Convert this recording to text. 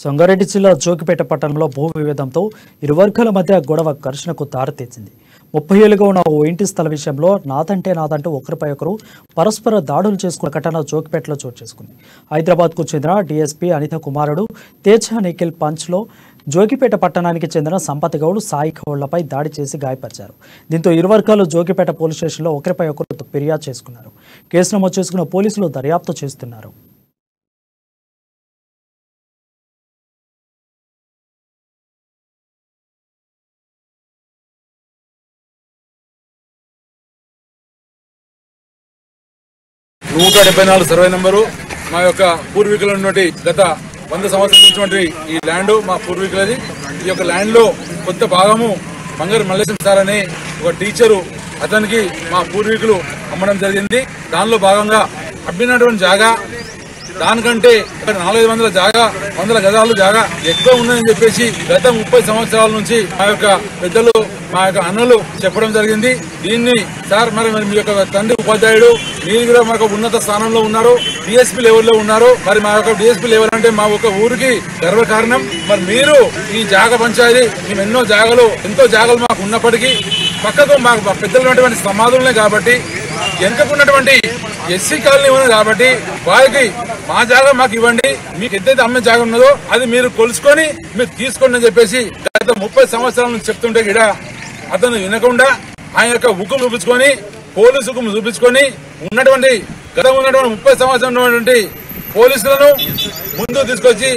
సంగారెడ్డి జిల్లా జోగిపేట పట్టణంలో భూ వివాదంతో ఇరు వర్గాల మధ్య గొడవ ఘర్షణకు దారితీసింది. 30 ఏళ్లుగా ఉన్న ఓ ఇంటి స్థల విషయంలో నాదంటూ ఒకరిపై ఒకరు పరస్పర దాడులు చేసుకున్న ఘటన జోగిపేటలో చోటు చేసుకుంది. హైదరాబాద్కు చెందిన డీఎస్పీ అనిత కుమారుడు తేజ నిఖిల్ పంచ్లో జోగిపేట పట్టణానికి చెందిన సంపత్ గౌడ్, సాయి గౌడ్లపై దాడి చేసి గాయపరిచారు. దీంతో ఇరు వర్గాలు జోగిపేట పోలీస్ స్టేషన్లో ఒకరిపై ఒకరు ఫిర్యాదు చేసుకున్నారు. కేసు నమోదు చేసుకున్న పోలీసులు దర్యాప్తు చేస్తున్నారు. నూట 74 సర్వే నంబరు మా యొక్క పూర్వీకుల నుండి గత 100 సంవత్సరాల నుంచి ఈ ల్యాండ్ మా పూర్వీకులది. ఈ యొక్క ల్యాండ్ లో కొత్త భాగము బంగారు మల్లేశం సార్ అనే ఒక టీచరు అతనికి మా పూర్వీకులు అమ్మడం జరిగింది. దానిలో భాగంగా అమ్మినటువంటి జాగా దానికంటే 400 జాగా 100 గజాలు జాగా ఎక్కువ ఉందని చెప్పేసి గత 30 సంవత్సరాల నుంచి మా యొక్క పెద్దలు మా యొక్క అన్నలు చెప్పడం జరిగింది. దీన్ని సార్ మరి మీ యొక్క తండ్రి ఉపాధ్యాయుడు, మీరు కూడా మాకు ఉన్నత స్థానంలో ఉన్నారు, డిఎస్పీ లెవెల్లో ఉన్నారు. మరి మా యొక్క డిఎస్పీ లెవెల్ అంటే మా ఒక ఊరికి గర్వకారణం. మరి మీరు ఈ జాగా పంచాయతీ మేము ఎంతో జాగాలు మాకు ఉన్నప్పటికీ పక్కకు మాకు పెద్దలైనటువంటి సమాధులనే కాబట్టి వెనుకకున్నటువంటి ఎస్సీ కాలనీ ఉన్నది కాబట్టి వారికి మా జాగా మాకు ఇవ్వండి, మీకు ఎంతైతే అమ్మే జాగా ఉన్నదో అది మీరు కొలుసుకొని మీరు తీసుకోండి అని చెప్పేసి గత 30 సంవత్సరాల నుంచి చెప్తుంటే కూడా అతను వినకుండా ఆయన యొక్క హుకుం చూపించుకొని పోలీసు హుకుం చూపించుకొని ఉన్నటువంటి 30 సంవత్సరాలు ఉన్నటువంటి పోలీసులను ముందు తీసుకొచ్చి